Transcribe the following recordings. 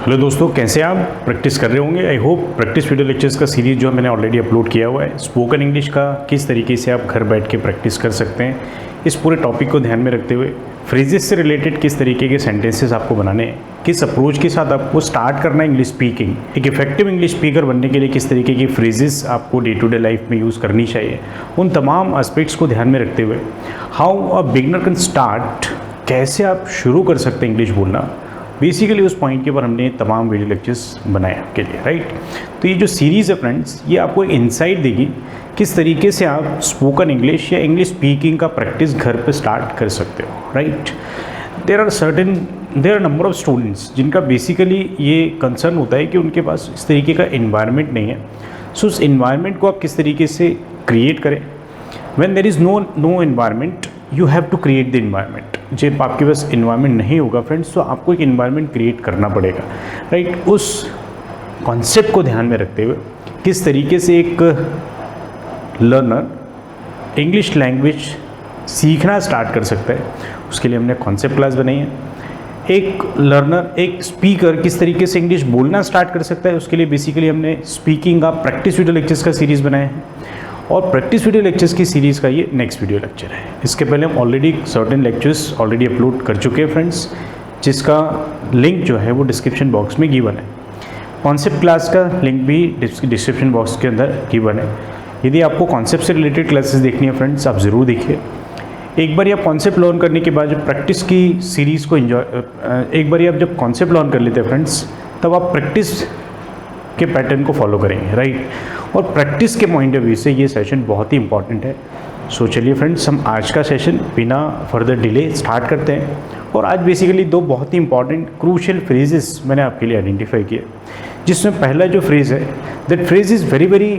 Hello दोस्तों, कैसे आप प्रैक्टिस कर रहे होंगे। I hope practice video lectures का सीरीज़ जो मैंने ऑलरेडी अपलोड किया हुआ है स्पोकन इंग्लिश का, किस तरीके से आप घर बैठ के प्रैक्टिस कर सकते हैं, इस पूरे टॉपिक को ध्यान में रखते हुए फ्रेजेस से रिलेटेड किस तरीके के सेंटेंसेस आपको बनाने हैं, किस अप्रोच के साथ आपको स्टार्ट करना है इंग्लिश स्पीकिंग, एक इफेक्टिव इंग्लिश स्पीकर बनने के लिए किस तरीके की फ्रेजेस आपको डे टू डे लाइफ में यूज़ करनी चाहिए, उन तमाम एस्पेक्ट्स को ध्यान में रखते हुए how a beginner can start, कैसे आप शुरू कर सकते हैं इंग्लिश बोलना, बेसिकली उस पॉइंट के ऊपर हमने तमाम वीडियो लेक्चर्स बनाए आपके लिए, राइट। तो ये जो सीरीज़ है फ्रेंड्स, ये आपको एक इंसाइट देगी किस तरीके से आप स्पोकन इंग्लिश या इंग्लिश स्पीकिंग का प्रैक्टिस घर पे स्टार्ट कर सकते हो, right. There are number of students जिनका बेसिकली ये कंसर्न होता है कि उनके पास इस तरीके का इन्वायरमेंट नहीं है। सो उस इन्वायरमेंट को आप किस तरीके से क्रिएट करें। When there is no environment, you have to create the environment. जब आपके पास इन्वायरमेंट नहीं होगा फ्रेंड्स, तो आपको एक इन्वायरमेंट क्रिएट करना पड़ेगा, राइट। उस कॉन्सेप्ट को ध्यान में रखते हुए किस तरीके से एक लर्नर इंग्लिश लैंग्वेज सीखना स्टार्ट कर सकता है, उसके लिए हमने कॉन्सेप्ट क्लास बनाई है। एक लर्नर, एक स्पीकर किस तरीके से इंग्लिश बोलना स्टार्ट कर सकता है, उसके लिए बेसिकली हमने स्पीकिंग का प्रैक्टिस वीडियो लेक्चर्स का सीरीज़ बनाया है, और प्रैक्टिस वीडियो लेक्चर्स की सीरीज़ का ये नेक्स्ट वीडियो लेक्चर है। इसके पहले हम already certain lectures already upload कर चुके हैं फ्रेंड्स, जिसका लिंक जो है वो डिस्क्रिप्शन बॉक्स में गिवन है। कॉन्सेप्ट क्लास का लिंक भी डिस्क्रिप्शन बॉक्स के अंदर गिवन है। यदि आपको कॉन्सेप्ट से रिलेटेड क्लासेस देखनी है फ्रेंड्स, आप ज़रूर देखिए। एक बार आप कॉन्सेप्ट लर्न करने के बाद जब प्रैक्टिस की सीरीज़ को एक बार आप जब कॉन्सेप्ट लर्न कर लेते हैं फ्रेंड्स, तब आप प्रैक्टिस के पैटर्न को फॉलो करेंगे, राइट। और प्रैक्टिस के पॉइंट ऑफ व्यू से ये सेशन बहुत ही इंपॉर्टेंट है। सो चलिए फ्रेंड्स, हम आज का सेशन बिना फर्दर डिले स्टार्ट करते हैं। और आज बेसिकली दो बहुत ही इंपॉर्टेंट क्रूशियल फ्रेजेस मैंने आपके लिए आइडेंटिफाई किए, जिसमें पहला जो फ्रेज़ है, that phrase is very very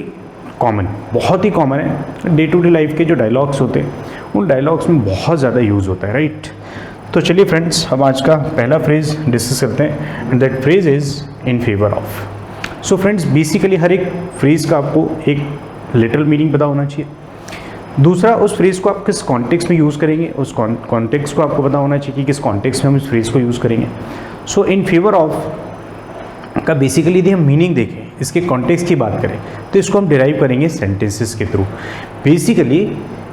common, बहुत ही कॉमन है। डे टू डे लाइफ के जो डायलॉग्स होते हैं, उन डायलॉग्स में बहुत ज़्यादा यूज़ होता है, राइट। तो चलिए फ्रेंड्स, हम आज का पहला फ्रेज़ डिस्कस करते हैं, and that phrase is in favour of. So friends, basically हर एक फ्रेज़ का आपको एक लिटरल मीनिंग पता होना चाहिए। दूसरा, उस फ्रेज़ को आप किस कॉन्टेक्स्ट में यूज़ करेंगे, उस कॉन्टेक्स्ट को आपको पता होना चाहिए कि किस कॉन्टेक्स्ट में हम इस फ्रेज़ को यूज़ करेंगे। सो इन फेवर ऑफ का बेसिकली यदि हम मीनिंग देखें, इसके कॉन्टेक्स्ट की बात करें, तो इसको हम डिराइव करेंगे सेंटेंसेस के थ्रू। बेसिकली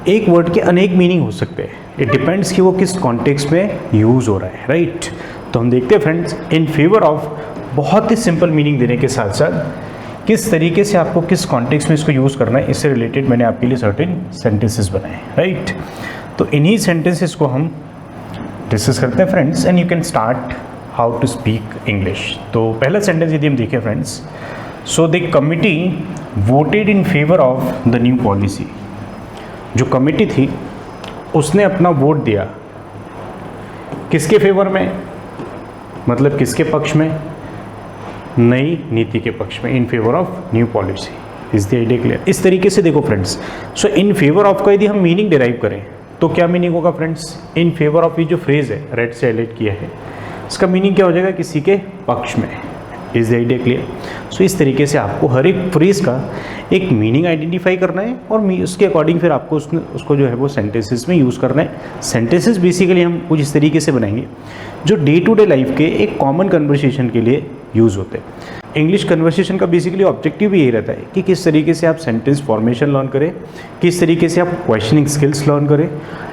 एक वर्ड के अनेक मीनिंग हो सकते हैं, इट डिपेंड्स कि वो किस कॉन्टेक्स्ट में यूज़ हो रहा है, राइट। तो हम देखते हैं फ्रेंड्स, इन फेवर ऑफ बहुत ही सिंपल मीनिंग देने के साथ साथ किस तरीके से आपको किस कॉन्टेक्स्ट में इसको यूज़ करना है, इससे रिलेटेड मैंने आपके लिए सर्टेन सेंटेंसेस बनाए, राइट। तो इन्हीं सेंटेंसेस को हम डिस्कस करते हैं friends, and you can start how to speak English. तो पहला सेंटेंस यदि हम देखें friends, so the committee voted in favour of the new policy. जो कमिटी थी उसने अपना वोट दिया किसके फेवर में, मतलब किसके पक्ष में, नई नीति के पक्ष में, इन favour of new policy. Is the idea clear. इस तरीके से देखो friends, so in favour of का यदि हम मीनिंग डिराइव करें तो क्या मीनिंग होगा फ्रेंड्स, इन फेवर ऑफ, ये जो फ्रेज है रेड से हाईलाइट किया है, इसका मीनिंग क्या हो जाएगा, किसी के पक्ष में। Is the idea clear. So इस तरीके से आपको हर एक फ्रेज का एक मीनिंग आइडेंटिफाई करना है, और उसके अकॉर्डिंग फिर आपको उसको जो है वो सेंटेंसेस में यूज़ करना है। सेंटेंसेस बेसिकली हम कुछ इस तरीके से बनाएंगे जो डे टू डे लाइफ के एक कॉमन कन्वर्सेशन के लिए यूज़ होते हैं। इंग्लिश कन्वर्सेशन का बेसिकली ऑब्जेक्टिव भी यही रहता है कि किस तरीके से आप सेंटेंस फॉर्मेशन लर्न करें, किस तरीके से आप क्वेश्चनिंग स्किल्स लर्न करें,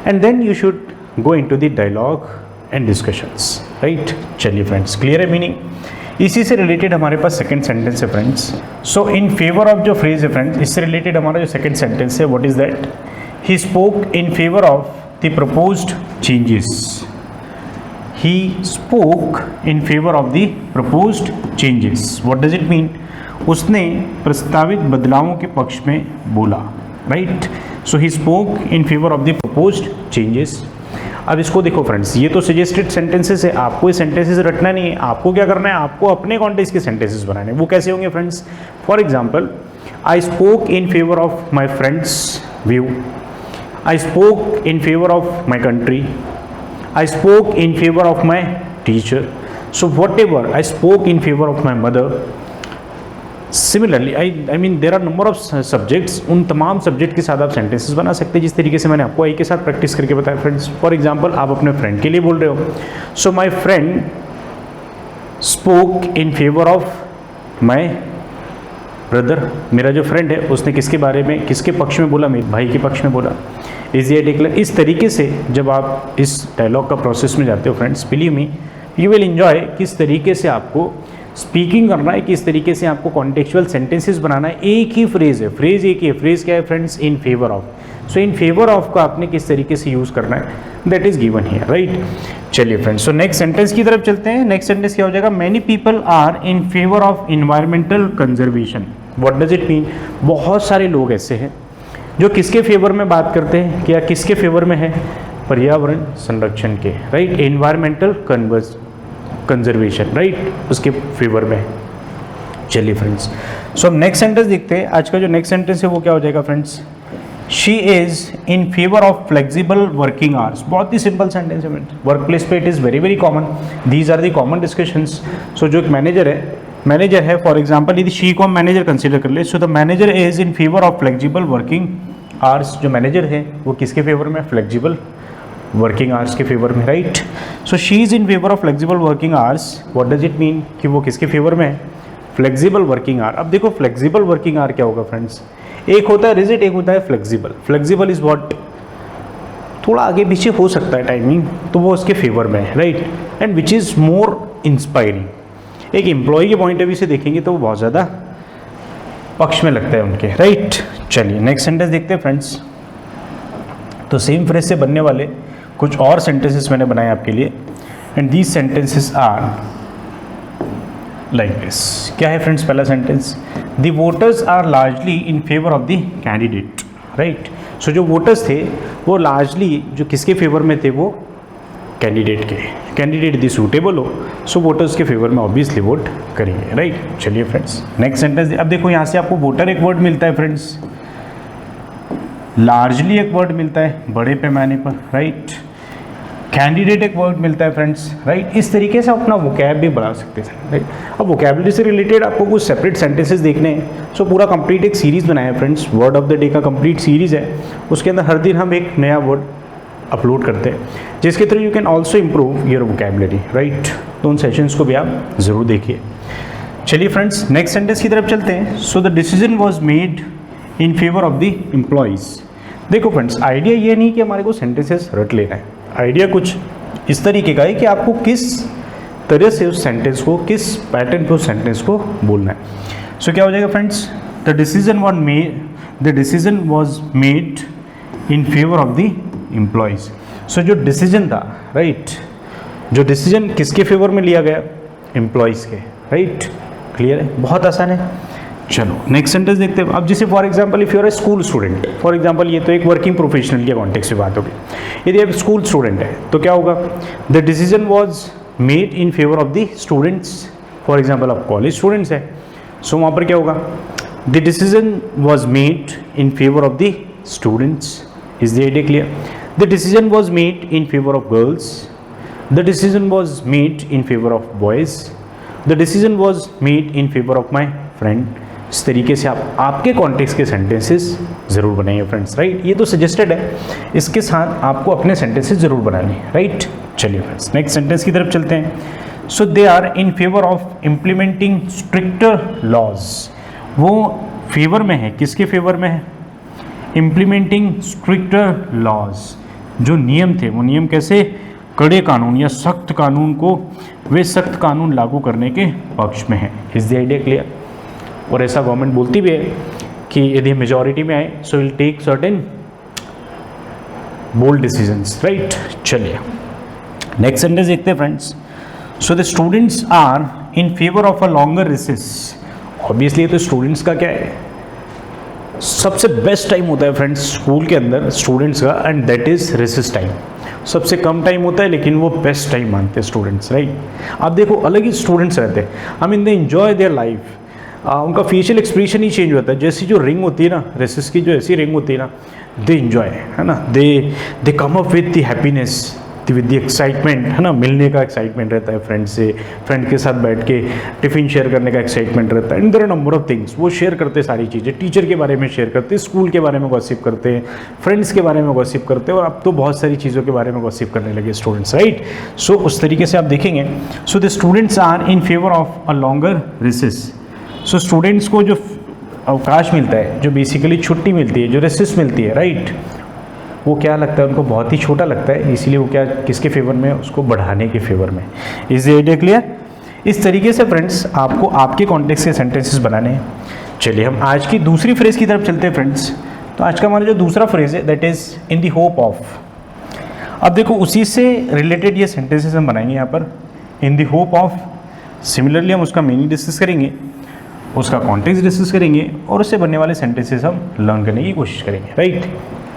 and then you should go into the dialogue and discussions, right. चलिए फ्रेंड्स, क्लियर है मीनिंग। इसी से रिलेटेड हमारे पास सेकंड सेंटेंस है friends. So in favour of जो फ्रेज है फ्रेंड्स, इससे रिलेटेड हमारा जो सेकंड सेंटेंस है, what is that, he spoke in favour of the proposed changes. He spoke in favour of the proposed changes. What does it mean, उसने प्रस्तावित बदलावों के पक्ष में बोला, right. So he spoke in favour of the proposed changes. अब इसको देखो फ्रेंड्स, ये तो सजेस्टेड सेंटेंसेस है, आपको ये सेंटेंसेस रटना नहीं है, आपको क्या करना है, आपको अपने कॉन्टेक्स्ट के सेंटेंसेस बनाने हैं। वो कैसे होंगे friends, for example, I spoke in favour of my friend's view, I spoke in favour of my country, I spoke in favour of my teacher. So whatever I spoke in favour of my mother. Similarly I mean there are number of subjects, उन तमाम subject के साथ आप sentences बना सकते हैं जिस तरीके से मैंने आपको आई के साथ प्रैक्टिस करके बताया फ्रेंड्स। फॉर एग्जांपल, आप अपने फ्रेंड के लिए बोल रहे हो, so my friend spoke in favour of my brother, मेरा जो फ्रेंड है उसने किसके बारे में, किसके पक्ष में बोला, मेरे भाई के पक्ष में बोला। Is the idea clear? इस तरीके से जब आप इस डायलॉग का प्रोसेस में जाते हो friends, believe me you will enjoy किस तरीके से आपको स्पीकिंग करना है, किस तरीके से आपको कॉन्टेक्चुअल सेंटेंसेस बनाना है। एक ही फ्रेज है, फ्रेज एक ही है, फ्रेज क्या है friends? In favour of. So in favour of को आपने किस तरीके से यूज करना है, that is given here, right. चलिए फ्रेंड्स, सो नेक्स्ट सेंटेंस की तरफ चलते हैं। नेक्स्ट सेंटेंस क्या हो जाएगा? Many people are in favour of environmental conservation. What does it mean? बहुत सारे लोग ऐसे हैं जो किसके फेवर में बात करते हैं, क्या किसके फेवर में है? पर्यावरण संरक्षण के, राइट, एनवायरमेंटल कंजर्वेशन, राइट, उसके फेवर में। चलिए फ्रेंड्स, सो हम नेक्स्ट सेंटेंस देखते हैं। आज का जो नेक्स्ट सेंटेंस है वो क्या हो जाएगा friends? She is in favour of flexible working hours. बहुत ही सिंपल सेंटेंस है फ्रेंड्स, वर्क प्लेस पे it is very very common, these are the common discussions. So जो एक मैनेजर है फॉर एग्जाम्पल, यदि शी को हम मैनेजर कंसिडर कर ले, so the manager is in favour of flexible working hours. जो मैनेजर है वो किसके फेवर में? फ्लेक्सिबल वर्किंग आवर्स के फेवर में, right. So she is in favour of flexible working hours. What does it mean कि वो किसके फेवर में है? Flexible working hour. अब देखो फ्लेक्सिबल वर्किंग आवर क्या होगा फ्रेंड्स? एक होता है रिजिड, एक होता है फ्लेक्सिबल। फ्लेक्सिबल इज व्हाट, थोड़ा आगे पीछे हो सकता है टाइमिंग, तो वो उसके फेवर में है, right, and which is more inspiring. एक एम्प्लॉय के पॉइंट ऑफ व्यू से देखेंगे तो वो बहुत ज़्यादा पक्ष में लगता है उनके, राइट। चलिए नेक्स्ट सेंटेंस देखते हैं फ्रेंड्स। तो सेम फ्रेज से बनने वाले कुछ और सेंटेंसेस मैंने बनाए आपके लिए, and these sentences are like this. क्या है फ्रेंड्स पहला sentence? The voters are largely in favour of the candidate, right. So जो वोटर्स थे वो लार्जली जो किसके फेवर में थे? वो कैंडिडेट के। कैंडिडेट यदि सूटेबल हो सो वोटर्स के फेवर में ऑब्वियसली वोट करेंगे, राइट। चलिए फ्रेंड्स नेक्स्ट सेंटेंस। अब देखो यहाँ से आपको वोटर एक वर्ड मिलता है फ्रेंड्स, लार्जली एक वर्ड मिलता है बड़े पैमाने पर, राइट, कैंडिडेट एक वर्ड मिलता है फ्रेंड्स, राइट। इस तरीके से अपना वोकैब भी बढ़ा सकते हैं, राइट। अब वोकैबुलरी से रिलेटेड आपको कुछ सेपरेट सेंटेंसेस देखने हैं। सो पूरा कंप्लीट एक सीरीज़ बनाया है friends, word of the day का कंप्लीट सीरीज़ है। उसके अंदर हर दिन हम एक नया वर्ड अपलोड करते हैं, जिसके through you can also improve your vocabulary, right. तो उन सेशंस को भी आप ज़रूर देखिए। चलिए फ्रेंड्स नेक्स्ट सेंटेंस की तरफ चलते हैं। So the decision was made in favour of the employees. देखो फ्रेंड्स, आइडिया ये नहीं कि हमारे को सेंटेंसेस रट लेना है, आइडिया कुछ इस तरीके का है कि आपको किस तरह से उस सेंटेंस को, किस पैटर्न पे उस सेंटेंस को बोलना है। सो क्या हो जाएगा friends? The decision was made in favour of the employees. So जो डिसीजन था, राइट, जो डिसीजन किसके फेवर में लिया गया? एम्प्लॉयज़ के, राइट। क्लियर है? बहुत आसान है। चलो नेक्स्ट सेंटेंस देखते हैं। अब जैसे for example if you are a school student, for example ये तो एक वर्किंग प्रोफेशनल के कॉन्टेक्स्ट में बात होगी। यदि आप स्कूल स्टूडेंट है तो क्या होगा? The decision was made in favour of the students. For example आप कॉलेज स्टूडेंट्स है, सो वहाँ पर क्या होगा? The decision was made in favour of the students. Is the idea clear? The decision was made in favour of girls, the decision was made in favour of boys, the decision was made in favour of my friend. इस तरीके से आप आपके context के sentences ज़रूर बनाइए friends, right. ये तो सजेस्टेड है, इसके साथ आपको अपने सेंटेंसेस ज़रूर बनाने हैं, राइट। चलिए फ्रेंड्स नेक्स्ट सेंटेंस की तरफ चलते हैं। So they are in favour of implementing stricter laws. वो फेवर में है, किसके फेवर में है? Implementing stricter laws. जो नियम थे वो नियम कैसे? कड़े कानून या सख्त कानून को वे सख्त कानून लागू करने के पक्ष में है। Is the idea clear? और ऐसा गवर्नमेंट बोलती भी है कि यदि मेजॉरिटी में आए so will take certain bold decisions, right. चलिए नेक्स्ट सेंटेंस देखते हैं friends. So the students are in favour of a longer recess. Obviously तो स्टूडेंट्स का क्या है? सबसे बेस्ट टाइम होता है फ्रेंड्स स्कूल के अंदर स्टूडेंट्स का, and that is recess time. सबसे कम टाइम होता है लेकिन वो बेस्ट टाइम मानते हैं स्टूडेंट्स, राइट। आप देखो अलग ही स्टूडेंट्स रहते हैं, I mean they enjoy their life. उनका फेशियल एक्सप्रेशन ही चेंज होता है। जैसी जो रिंग होती है ना, रेसिस की जो ऐसी रिंग होती है ना, दे एंजॉय, है ना, they come up with the happiness, with the excitement, है ना, मिलने का एक्साइटमेंट रहता है फ्रेंड से, फ्रेंड के साथ बैठ के टिफ़िन शेयर करने का एक्साइटमेंट रहता है। And there are number of things, वो शेयर करते सारी चीज़ें, टीचर के बारे में शेयर करते, स्कूल के बारे में गॉसिप करते हैं, फ्रेंड्स के बारे में गॉसिप करते हैं, और अब तो बहुत सारी चीज़ों के बारे में गॉसिप करने लगे स्टूडेंट्स, राइट। सो उस तरीके से आप देखेंगे। So the students are in favour of a longer recess. So students को जो अवकाश मिलता है, जो बेसिकली छुट्टी मिलती है, जो रिसेस मिलती है, राइट, वो क्या लगता है उनको, बहुत ही छोटा लगता है, इसीलिए वो क्या किसके फेवर में, उसको बढ़ाने के फेवर में। Is the idea clear? इस तरीके से फ्रेंड्स आपको आपके कॉन्टेक्स्ट के सेंटेंसेस बनाने हैं। चलिए हम आज की दूसरी फ्रेज की तरफ चलते हैं फ्रेंड्स। तो आज का हमारा जो दूसरा फ्रेज है that is in the hope of. अब देखो उसी से रिलेटेड ये सेंटेंसेस हम बनाएंगे यहाँ पर, इन द होप ऑफ। सिमिलरली हम उसका मीनिंग डिस्कस करेंगे, उसका कॉन्टेक्स्ट डिस्कस करेंगे, और उससे बनने वाले सेंटेंसेस हम लर्न करने की कोशिश करेंगे, राइट।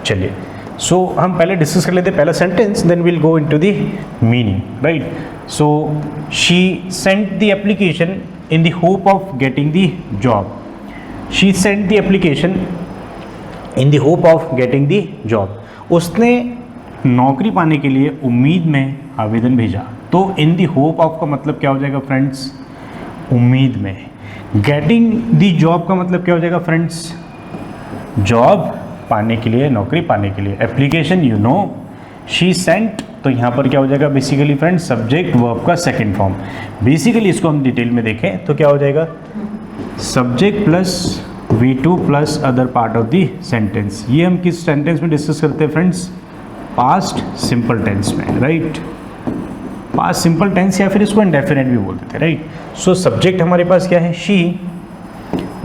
चलिए सो हम पहले डिस्कस कर लेते हैं पहला sentence, then will go into the meaning, right. So she sent the application in the hope of getting the job. She sent the application in the hope of getting the job. उसने नौकरी पाने के लिए उम्मीद में आवेदन भेजा। तो इन द होप ऑफ का मतलब क्या हो जाएगा फ्रेंड्स, उम्मीद में। गेटिंग द जॉब का मतलब क्या हो जाएगा फ्रेंड्स, जॉब पाने के लिए, नौकरी पाने के लिए। Application you know, she sent, तो यहाँ पर क्या हो जाएगा बेसिकली फ्रेंड्स, सब्जेक्ट वर्ब का सेकंड फॉर्म। बेसिकली इसको हम डिटेल में देखें तो क्या हो जाएगा, subject plus V2 plus other part of the sentence. ये हम किस सेंटेंस में डिस्कस करते हैं फ्रेंड्स, पास्ट सिंपल टेंस में, राइट। पास्ट सिंपल टेंस या फिर इसको इंडेफिनिट भी बोल देते हैं, राइट। सो सब्जेक्ट हमारे पास क्या है, शी,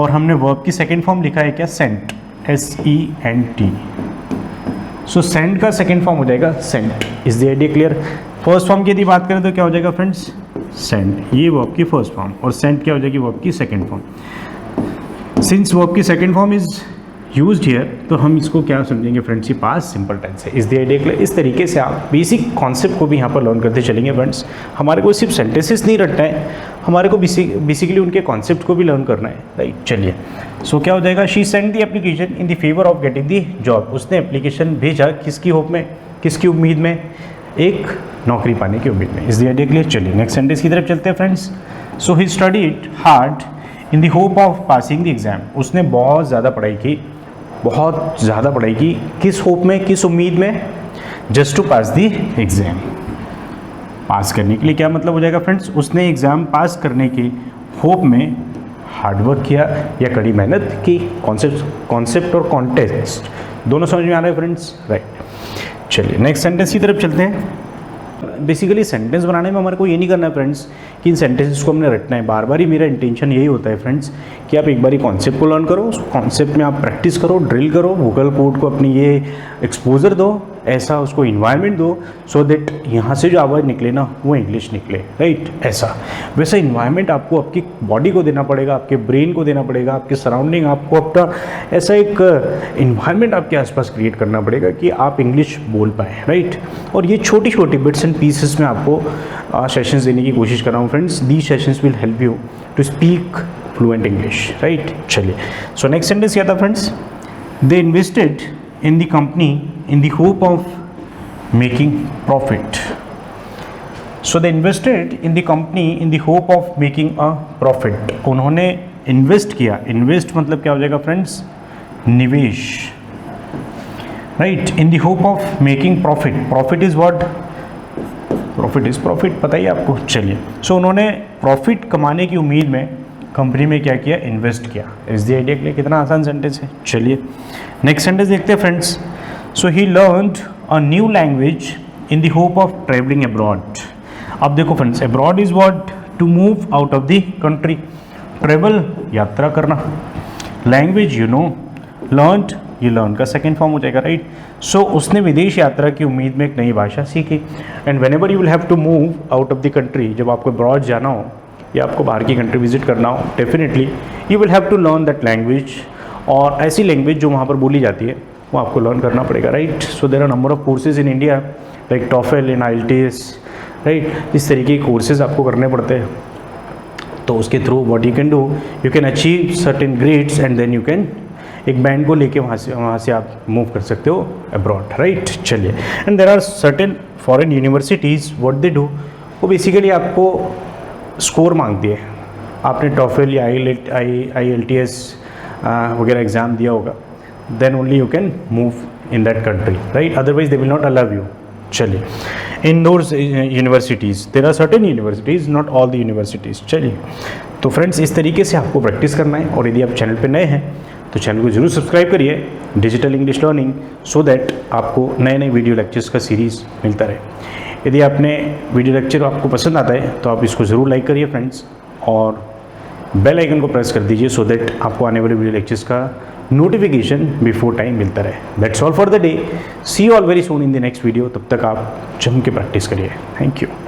और हमने वर्ब की सेकंड फॉर्म लिखा है क्या, सेंट, SENT। सो सेंट का सेकंड फॉर्म हो जाएगा sent. Is the idea clear? First form की यदि बात करें तो क्या हो जाएगा फ्रेंड्स, सेंट, ये वर्ब की फर्स्ट फॉर्म, और सेंट क्या हो जाएगी, वर्ब की सेकंड फॉर्म। सिंस वर्ब की second form is used here, तो हम इसको क्या समझेंगे फ्रेंड्स, ये पास्ट सिंपल टेंस है। Is the idea clear? इस तरीके से आप बेसिक कॉन्सेप्ट को भी यहाँ पर लर्न करते चलेंगे फ्रेंड्स। हमारे को सिर्फ सेंटेंसेस नहीं रटना है, हमारे को बेसिकली उनके कॉन्सेप्ट को भी लर्न करना है, राइट। चलिए सो क्या हो जाएगा, she sent the application in the favour of getting the job. उसने एप्लीकेशन भेजा किसकी होप में, किसकी उम्मीद में, एक नौकरी पाने की उम्मीद में। Is the idea clear? चलिए नेक्स्ट सेंटेंस की तरफ चलते हैं friends. So he studied hard in the hope of passing the exam. उसने बहुत ज़्यादा पढ़ाई की, बहुत ज़्यादा पढ़ाई की, किस होप में, किस उम्मीद में, just to pass the exam. Pass करने के लिए क्या मतलब हो जाएगा फ्रेंड्स, उसने एग्ज़ाम पास करने के होप में हार्डवर्क किया या कड़ी मेहनत की। कॉन्सेप्ट और कॉन्टेक्स्ट दोनों समझ में आ रहे हैं फ्रेंड्स, राइट। चलिए नेक्स्ट सेंटेंस की तरफ चलते हैं। बेसिकली सेंटेंस बनाने में हमारे को ये नहीं करना है फ्रेंड्स कि इन सेंटेंसेस को हमने रटना है बार बार ही। मेरा इंटेंशन यही होता है फ्रेंड्स कि आप एक बारी कॉन्सेप्ट को लर्न करो, उस कॉन्सेप्ट में आप प्रैक्टिस करो, ड्रिल करो, वोकल कोड को अपनी ये एक्सपोजर दो, ऐसा उसको इन्वायरमेंट दो, सो दैट यहाँ से जो आवाज़ निकले ना वो इंग्लिश निकले, राइट। ऐसा वैसा इन्वायरमेंट आपको आपकी बॉडी को देना पड़ेगा, आपके ब्रेन को देना पड़ेगा, आपके सराउंडिंग, आपको अपना ऐसा एक इन्वायरमेंट आपके आसपास क्रिएट करना पड़ेगा कि आप इंग्लिश बोल पाएँ, राइट। और ये छोटी छोटी बिट्स एंड पीसेस में आपको सेशंस देने की कोशिश कर रहा हूँ friends. These sessions will help you to speak fluent English, right. चलिए सो नेक्स्ट सेंटेंस क्या था friends, they invested in the company in the hope of making profit. So they invested in the company in the hope of making a profit. उन्होंने invest किया, invest मतलब क्या हो जाएगा friends, निवेश, right, in the hope of making profit. Profit is what, profit is profit, पता ही आपको। चलिए सो उन्होंने प्रॉफिट कमाने की उम्मीद में कंपनी में क्या किया, इन्वेस्ट किया। Is the idea clear? कितना आसान सेंटेंस है। चलिए नेक्स्ट सेंटेंस देखते हैं friends. So he learned a new language in the hope of travelling abroad. अब देखो friends, abroad is what, to move out of the country, travel यात्रा करना, लैंग्वेज यू नो, लर्नड ये learn का second form हो जाएगा, right. सो उसने विदेश यात्रा की उम्मीद में एक नई भाषा सीखी। And whenever you will have to move out of the country, जब आपको अब्रॉड जाना हो या आपको बाहर की कंट्री विजिट करना हो, definitely you will have to learn that language. और ऐसी लैंग्वेज जो वहाँ पर बोली जाती है वो आपको लर्न करना पड़ेगा, right. So there are number of courses in India like TOEFL in IELTS, right. इस तरीके के कोर्सेज आपको करने पड़ते हैं। तो उसके through what you can do, you can achieve certain grades and then you can एक बैंड को लेके वहाँ से आप मूव कर सकते हो अब्रॉड, राइट। चलिए, and there are certain foreign universities, what they do, वो बेसिकली आपको स्कोर मांगती है। आपने टॉफल या IELTS वगैरह एग्ज़ाम दिया होगा, then only you can move in that country, right, otherwise they will not allow you. चलिए, endorse universities, there are certain universities, not all the universities. चलिए, तो फ्रेंड्स इस तरीके से आपको प्रैक्टिस करना है, और यदि आप चैनल पे नए हैं तो चैनल को जरूर सब्सक्राइब करिए, digital English learning, so that आपको नए नए वीडियो लेक्चर्स का सीरीज़ मिलता रहे। यदि आपने वीडियो लेक्चर आपको पसंद आता है तो आप इसको ज़रूर लाइक करिए फ्रेंड्स, और बेल आइकन को प्रेस कर दीजिए, सो दैट आपको आने वाले वीडियो लेक्चर्स का नोटिफिकेशन बिफोर टाइम मिलता रहे। That's all for the day, see you all very soon in the next video. तब तक आप जम के प्रैक्टिस करिए। Thank you.